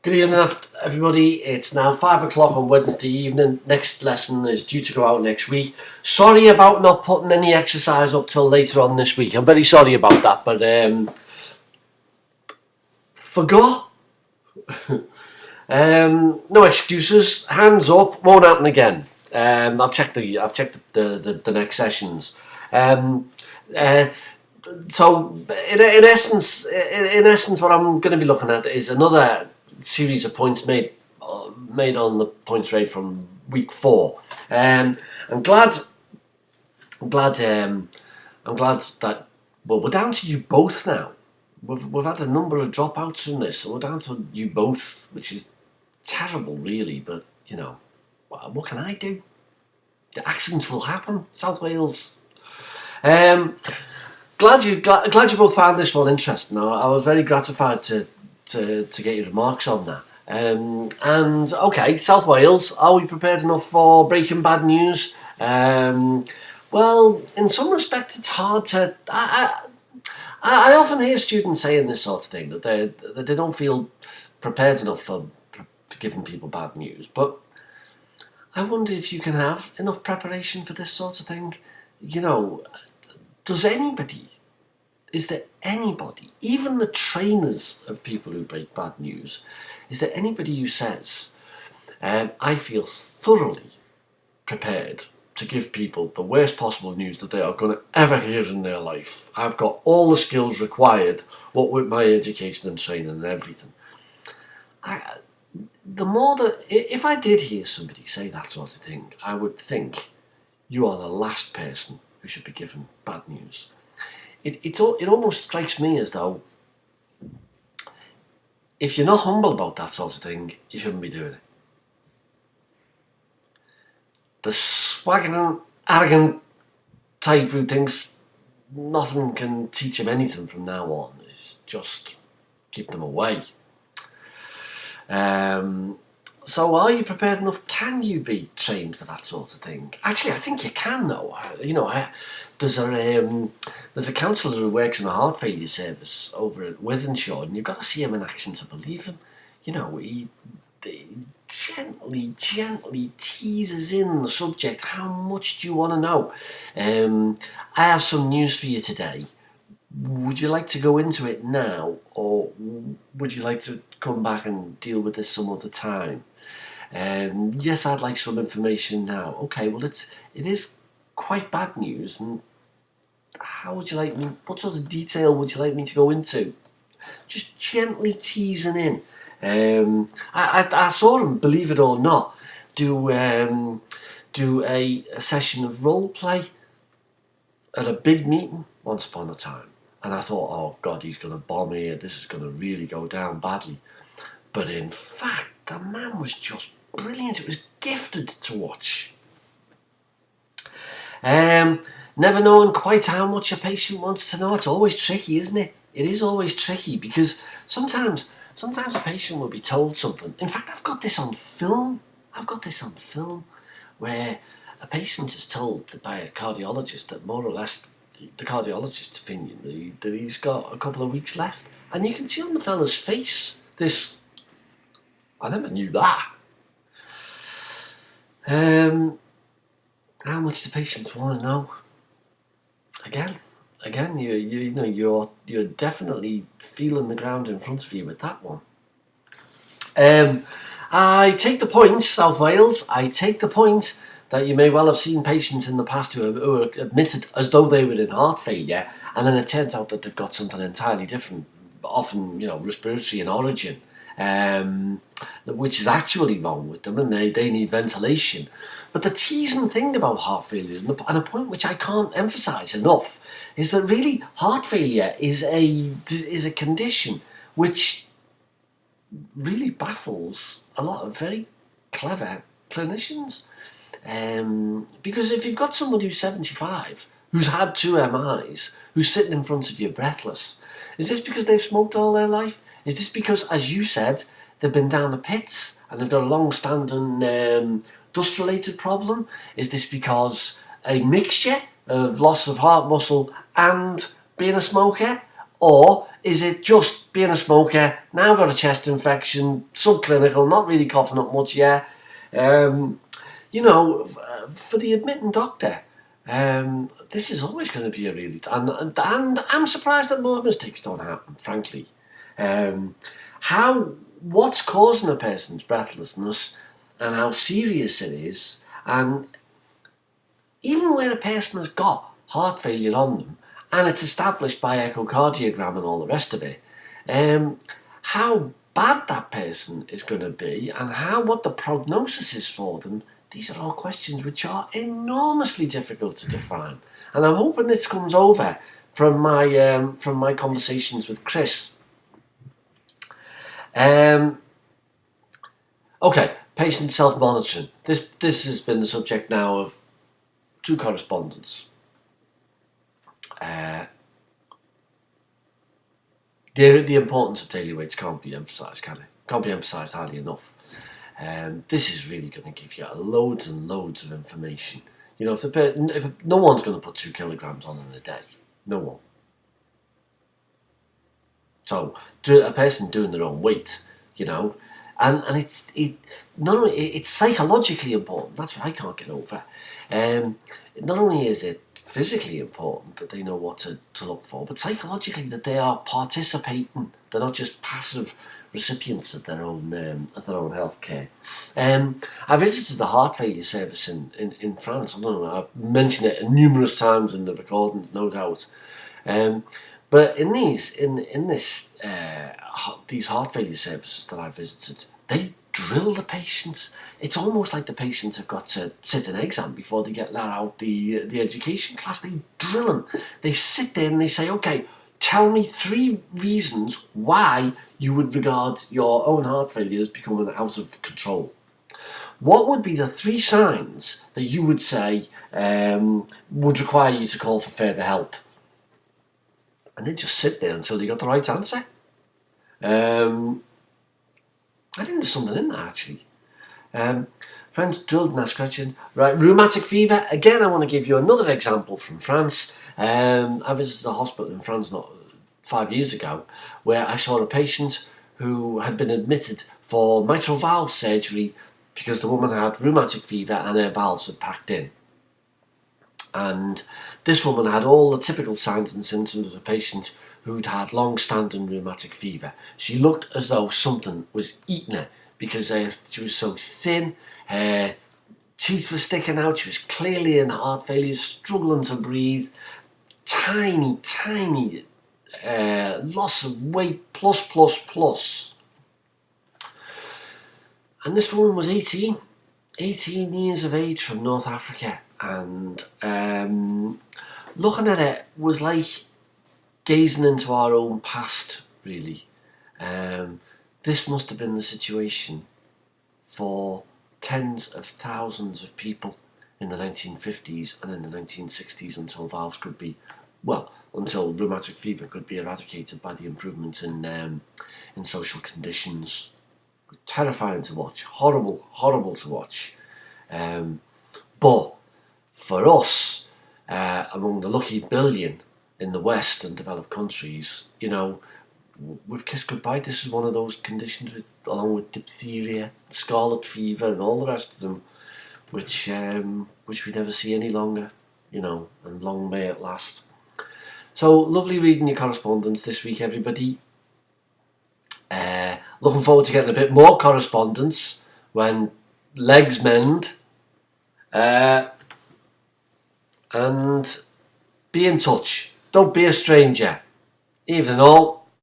Good evening, everybody. It's now 5 o'clock on Wednesday evening. Next lesson is due to go out next week. Sorry about not putting any exercise up till later on this week. I'm very sorry about that, but forgot. No excuses. Hands up. Won't happen again. I've checked the next sessions. So in essence, what I'm going to be looking at is another series of points made on the points rate from week 4. I'm glad that we're down to you both now. We've had a number of dropouts from this, so we're down to you both, which is terrible, really. But you know, what can I do? The accidents will happen. South Wales. Glad you both found this one interesting. I was very gratified to get your remarks on that. And okay, South Wales, are we prepared enough for breaking bad news? Well, in some respects, it's hard to. I often hear students saying this sort of thing, that they don't feel prepared enough for giving people bad news. But I wonder if you can have enough preparation for this sort of thing. You know, is there anybody, even the trainers of people who break bad news, is there anybody who says, I feel thoroughly prepared to give people the worst possible news that they are going to ever hear in their life. I've got all the skills required, what with my education and training and everything. If I did hear somebody say that sort of thing, I would think you are the last person who should be given bad news. It almost strikes me as though if you're not humble about that sort of thing, you shouldn't be doing it. The swaggering, arrogant type who thinks nothing can teach him anything from now on is just keep them away. So are you prepared enough? Can you be trained for that sort of thing? Actually, I think you can, though. There's a counsellor who works in the heart failure service over at Wythenshawe, and you've got to see him in action to believe him. You know, he gently teases in the subject. How much do you want to know? I have some news for you today. Would you like to go into it now, or would you like to come back and deal with this some other time? Yes, I'd like some information now. Okay, well, it is quite bad news, and how would you like me? What sort of detail would you like me to go into? Just gently teasing in. I saw him, believe it or not, do a session of role play at a big meeting once upon a time. And I thought, oh God, he's going to bomb here. This is going to really go down badly. But in fact, the man was just brilliant. It was gifted to watch. Never knowing quite how much a patient wants to know. It's always tricky, isn't it? It is always tricky because sometimes a patient will be told something. In fact, I've got this on film where a patient is told by a cardiologist that more or less the cardiologist's opinion that he's got a couple of weeks left, and you can see on the fella's face this, I never knew that. How much the patients want to know? Again, you're definitely feeling the ground in front of you with that one. I take the point, South Wales. I take the point that you may well have seen patients in the past who are admitted as though they were in heart failure, and then it turns out that they've got something entirely different, often respiratory in origin, which is actually wrong with them, and they need ventilation. But the teasing thing about heart failure, and a point which I can't emphasise enough, is that really heart failure is a condition which really baffles a lot of very clever clinicians. Because if you've got somebody who's 75, who's had 2 MIs, who's sitting in front of you breathless, is this because they've smoked all their life? Is this because, as you said, they've been down the pits and they've got a long-standing dust-related problem? Is this because a mixture of loss of heart muscle and being a smoker? Or is it just being a smoker, now got a chest infection, subclinical, not really coughing up much, yeah. You know, for the admitting doctor, this is always going to be a really... And I'm surprised that more mistakes don't happen, frankly. What's causing a person's breathlessness and how serious it is, and even where a person has got heart failure on them, and it's established by echocardiogram and all the rest of it, how bad that person is going to be and what the prognosis is for them, these are all questions which are enormously difficult to define. And I'm hoping this comes over from my conversations with Chris. Okay, patient self-monitoring. This has been the subject now of 2 correspondents. The importance of daily weights can't be emphasised, can it? Can't be emphasised hardly enough. This is really going to give you loads and loads of information. You know, if no one's going to put 2 kilograms on in a day, no one. So, a person doing their own weight, you know, and it's not only it's psychologically important. That's what I can't get over. Not only is it physically important that they know what to look for, but psychologically that they are participating. They're not just passive recipients of their own healthcare. I visited the heart failure service in France. I don't know, I've mentioned it numerous times in the recordings, no doubt. But in these heart failure services that I visited, they drill the patients. It's almost like the patients have got to sit an exam before they get let out the education class. They drill them. They sit there and they say, okay, tell me 3 reasons why you would regard your own heart failure as becoming out of control. What would be the 3 signs that you would say would require you to call for further help? And then just sit there until you got the right answer. I think there's something in that, actually. Friends drilled and asked questions. Right, rheumatic fever. Again, I want to give you another example from France. I visited a hospital in France not 5 years ago where I saw a patient who had been admitted for mitral valve surgery because the woman had rheumatic fever and her valves had packed in. And this woman had all the typical signs and symptoms of a patient who'd had long-standing rheumatic fever. She looked as though something was eating her because she was so thin, her teeth were sticking out, she was clearly in heart failure, struggling to breathe, tiny loss of weight, plus. And this woman was 18 years of age from North Africa, and looking at it was like gazing into our own past, really. This must have been the situation for tens of thousands of people in the 1950s and in the 1960s until rheumatic fever could be eradicated by the improvement in social conditions. Terrifying to watch, horrible to watch. But for us, among the lucky billion in the West and developed countries, you know, we've kissed goodbye. This is one of those conditions, along with diphtheria, scarlet fever, and all the rest of them, which we never see any longer, you know, and long may it last. So, lovely reading your correspondence this week, everybody. Looking forward to getting a bit more correspondence when legs mend. And be in touch. Don't be a stranger. Evening all.